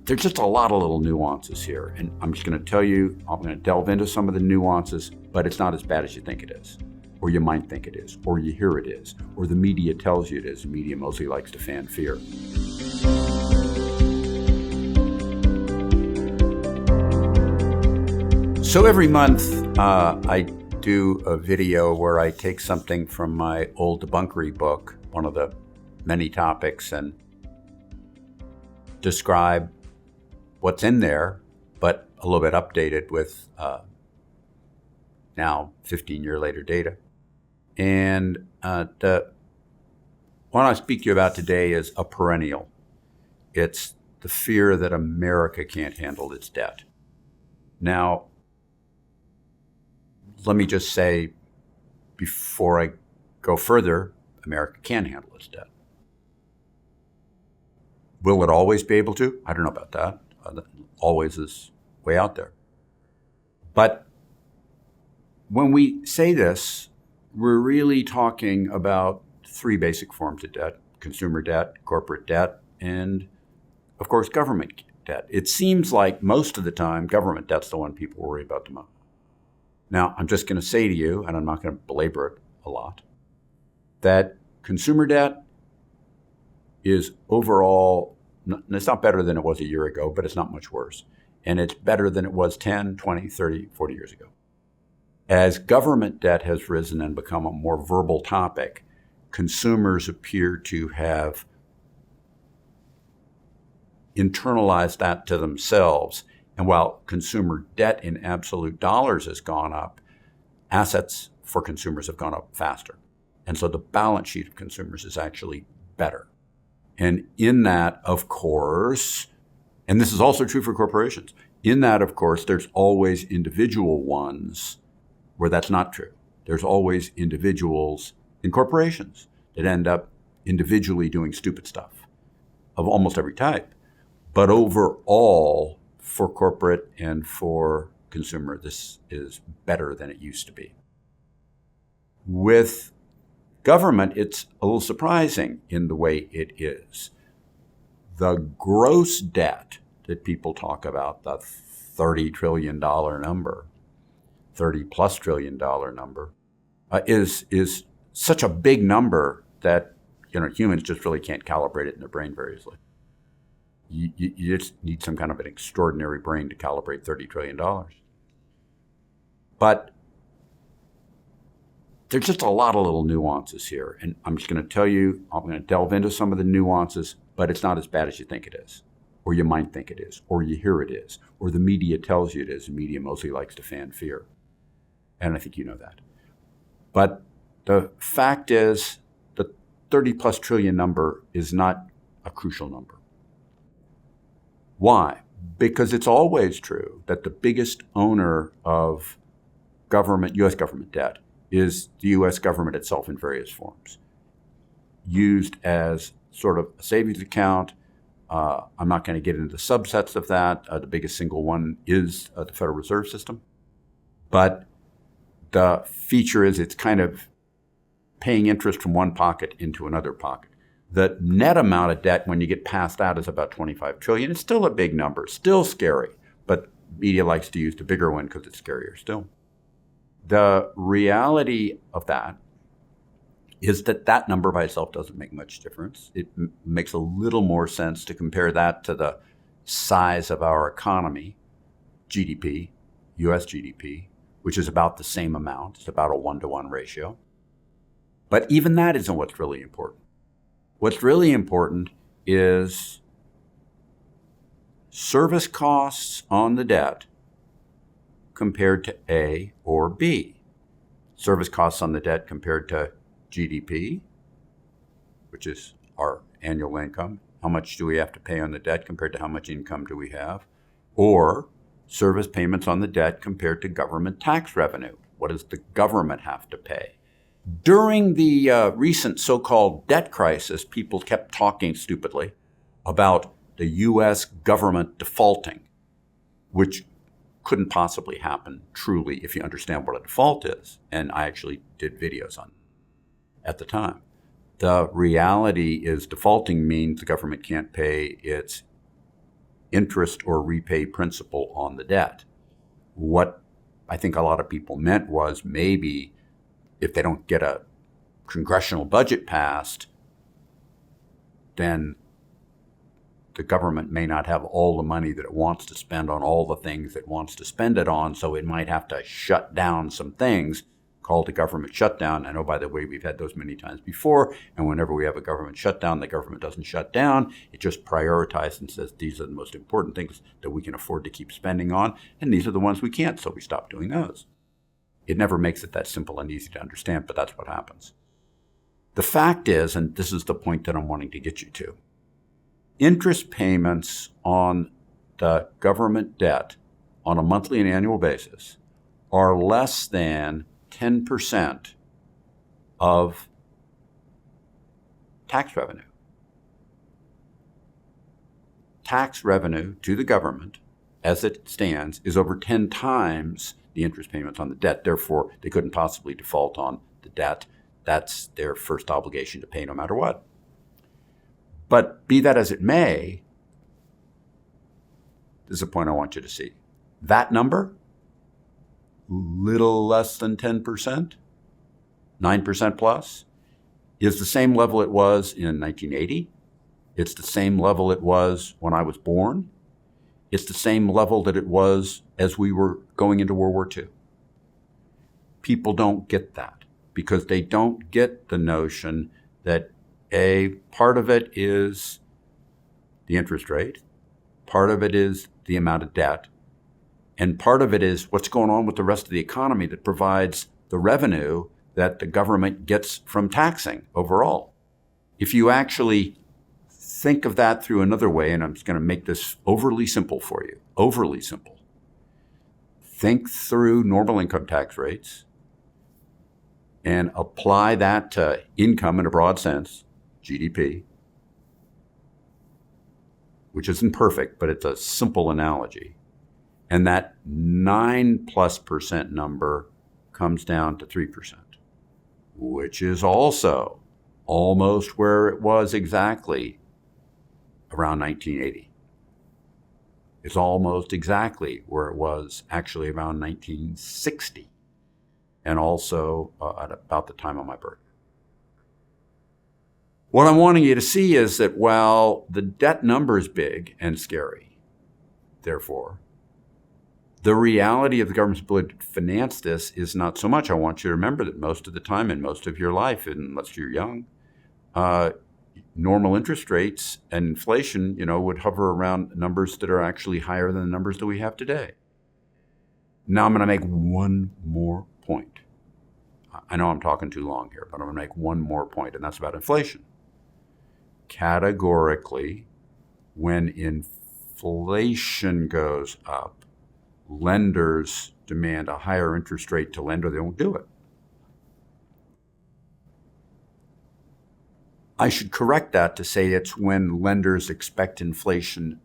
There's just a lot of little nuances here, and I'm just going to tell you, I'm going to delve into some of the nuances, but it's not as bad as you think it is, or you might think it is, or you hear it is, or the media tells you it is. The media mostly likes to fan fear. So every month I do a video where I take something from my old debunkery book, one of the many topics, and describe what's in there, but a little bit updated with now 15-year later data. And the one I speak to you about today is a perennial. It's the fear that America can't handle its debt. Now, let me just say, before I go further, America can handle its debt. Will it always be able to? I don't know about that. Always is way out there. But when we say this, we're really talking about three basic forms of debt: consumer debt, corporate debt, and, of course, government debt. It seems like most of the time, government debt's the one people worry about the most. Now, I'm just going to say to you, and I'm not going to belabor it a lot, that consumer debt is overall, it's not better than it was a year ago, but it's not much worse. And it's better than it was 10, 20, 30, 40 years ago. As government debt has risen and become a more verbal topic, consumers appear to have internalized that to themselves. And while consumer debt in absolute dollars has gone up, assets for consumers have gone up faster. And so the balance sheet of consumers is actually better. And in that, of course, and this is also true for corporations, in that, of course, there's always individual ones where that's not true. There's always individuals in corporations that end up individually doing stupid stuff of almost every type. But overall, for corporate and for consumer, this is better than it used to be. With government, it's a little surprising in the way it is. The gross debt that people talk about, the $30 trillion number, $30 plus trillion number, is such a big number that humans just really can't calibrate it in their brain very easily. You just need some kind of an extraordinary brain to calibrate $30 trillion. But there's just a lot of little nuances here. And I'm just going to tell you, I'm going to delve into some of the nuances, but it's not as bad as you think it is, or you might think it is, or you hear it is, or the media tells you it is. The media mostly likes to fan fear. And I think you know that. But the fact is, the 30 plus trillion number is not a crucial number. Why? Because it's always true that the biggest owner of government, U.S. government debt, is the U.S. government itself in various forms, used as sort of a savings account. I'm not going to get into the subsets of that. The biggest single one is the Federal Reserve System. But the feature is it's kind of paying interest from one pocket into another pocket. The net amount of debt when you get past that is about 25 trillion. It's still a big number, still scary, but media likes to use the bigger one because it's scarier still. The reality of that is that number by itself doesn't make much difference. It makes a little more sense to compare that to the size of our economy, GDP, US GDP, which is about the same amount. It's about a 1-to-1 ratio. But even that isn't what's really important. What's really important is service costs on the debt compared to A or B. Service costs on the debt compared to GDP, which is our annual income. How much do we have to pay on the debt compared to how much income do we have? Or service payments on the debt compared to government tax revenue. What does the government have to pay? During the recent so-called debt crisis, people kept talking stupidly about the U.S. government defaulting, which couldn't possibly happen truly if you understand what a default is. And I actually did videos on it at the time. The reality is defaulting means the government can't pay its interest or repay principal on the debt. What I think a lot of people meant was maybe if they don't get a congressional budget passed, then the government may not have all the money that it wants to spend on all the things it wants to spend it on, so it might have to shut down some things, called a government shutdown. And oh, by the way, we've had those many times before, and whenever we have a government shutdown, the government doesn't shut down. It just prioritizes and says these are the most important things that we can afford to keep spending on, and these are the ones we can't, so we stop doing those. It never makes it that simple and easy to understand, but that's what happens. The fact is, and this is the point that I'm wanting to get you to, interest payments on the government debt on a monthly and annual basis are less than 10% of tax revenue. Tax revenue to the government, as it stands, is over 10 times the interest payments on the debt. Therefore, they couldn't possibly default on the debt. That's their first obligation to pay no matter what. But be that as it may, this is a point I want you to see. That number, little less than 10%, 9% plus, is the same level it was in 1980. It's the same level it was when I was born. It's the same level that it was as we were going into World War II. People don't get that because they don't get the notion that a part of it is the interest rate, part of it is the amount of debt, and part of it is what's going on with the rest of the economy that provides the revenue that the government gets from taxing overall. If you actually think of that through another way, and I'm just going to make this overly simple for you, overly simple. Think through normal income tax rates and apply that to income in a broad sense, GDP, which isn't perfect, but it's a simple analogy. And that 9+% number comes down to 3%, which is also almost where it was exactly around 1980. It's almost exactly where it was actually around 1960, and also at about the time of my birth. What I'm wanting you to see is that while the debt number is big and scary, therefore, the reality of the government's ability to finance this is not so much. I want you to remember that most of the time in most of your life, unless you're young, normal interest rates and inflation, would hover around numbers that are actually higher than the numbers that we have today. Now I'm going to make one more point. I know I'm talking too long here, but I'm going to make one more point, and that's about inflation. Categorically, when inflation goes up, lenders demand a higher interest rate to lend or they won't do it. I should correct that to say it's when lenders expect inflation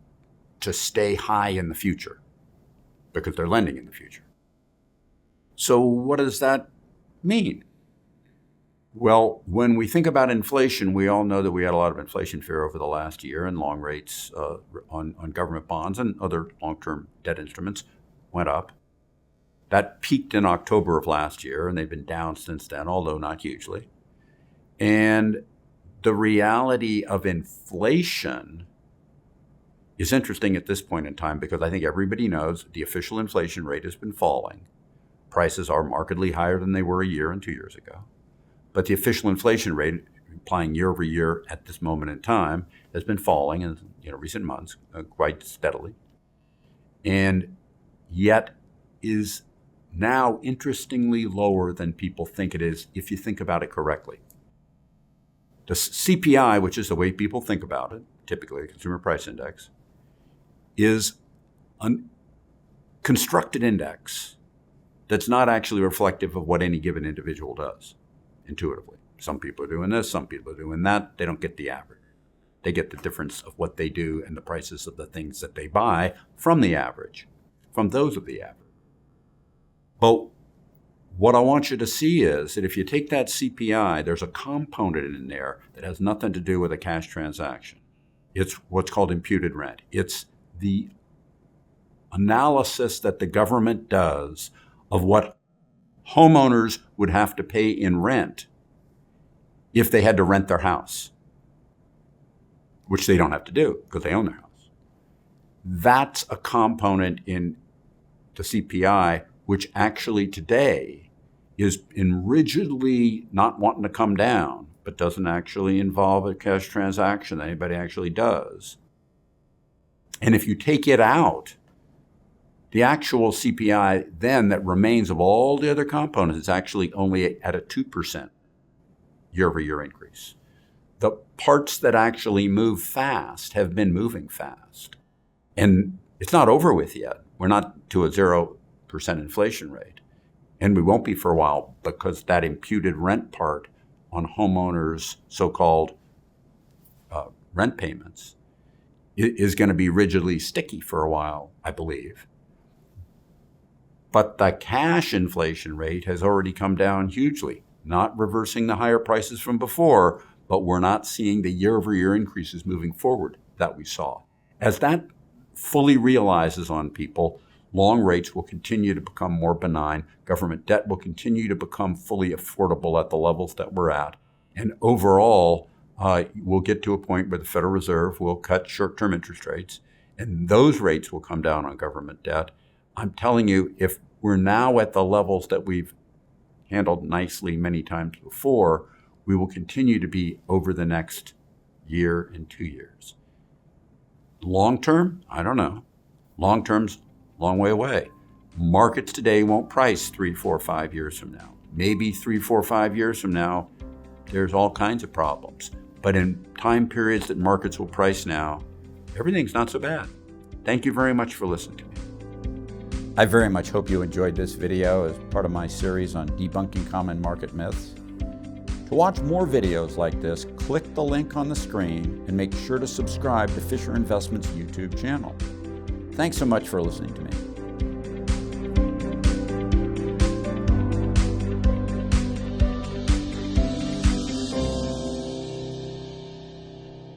to stay high in the future because they're lending in the future. So what does that mean? Well, when we think about inflation, we all know that we had a lot of inflation fear over the last year, and long rates on government bonds and other long-term debt instruments went up. That peaked in October of last year, and they've been down since then, although not hugely. And the reality of inflation is interesting at this point in time because I think everybody knows the official inflation rate has been falling. Prices are markedly higher than they were a year and 2 years ago. But the official inflation rate, applying year over year at this moment in time, has been falling in recent months quite steadily, and yet is now interestingly lower than people think it is if you think about it correctly. The CPI, which is the way people think about it, typically a consumer price index, is a constructed index that's not actually reflective of what any given individual does intuitively. Some people are doing this, some people are doing that. They don't get the average. They get the difference of what they do and the prices of the things that they buy from the average, from those of the average. But what I want you to see is that if you take that CPI, there's a component in there that has nothing to do with a cash transaction. It's what's called imputed rent. It's the analysis that the government does of what homeowners would have to pay in rent if they had to rent their house, which they don't have to do because they own their house. That's a component in the CPI, which actually today is in rigidly not wanting to come down, but doesn't actually involve a cash transaction that anybody actually does. And if you take it out, the actual CPI then that remains of all the other components is actually only at a 2% year-over-year increase. The parts that actually move fast have been moving fast. And it's not over with yet. We're not to a 0% inflation rate. And we won't be for a while because that imputed rent part on homeowners' so-called rent payments is going to be rigidly sticky for a while, I believe. But the cash inflation rate has already come down hugely, not reversing the higher prices from before, but we're not seeing the year-over-year increases moving forward that we saw. As that fully realizes on people, long rates will continue to become more benign. Government debt will continue to become fully affordable at the levels that we're at. And overall, we'll get to a point where the Federal Reserve will cut short-term interest rates, and those rates will come down on government debt. I'm telling you, if we're now at the levels that we've handled nicely many times before, we will continue to be over the next year and 2 years. Long term, I don't know. Long term's a long way away. Markets today won't price 3, 4, 5 years from now. Maybe 3, 4, 5 years from now, there's all kinds of problems. But in time periods that markets will price now, everything's not so bad. Thank you very much for listening to me. I very much hope you enjoyed this video as part of my series on debunking common market myths. To watch more videos like this, click the link on the screen and make sure to subscribe to Fisher Investments' YouTube channel. Thanks so much for listening to me.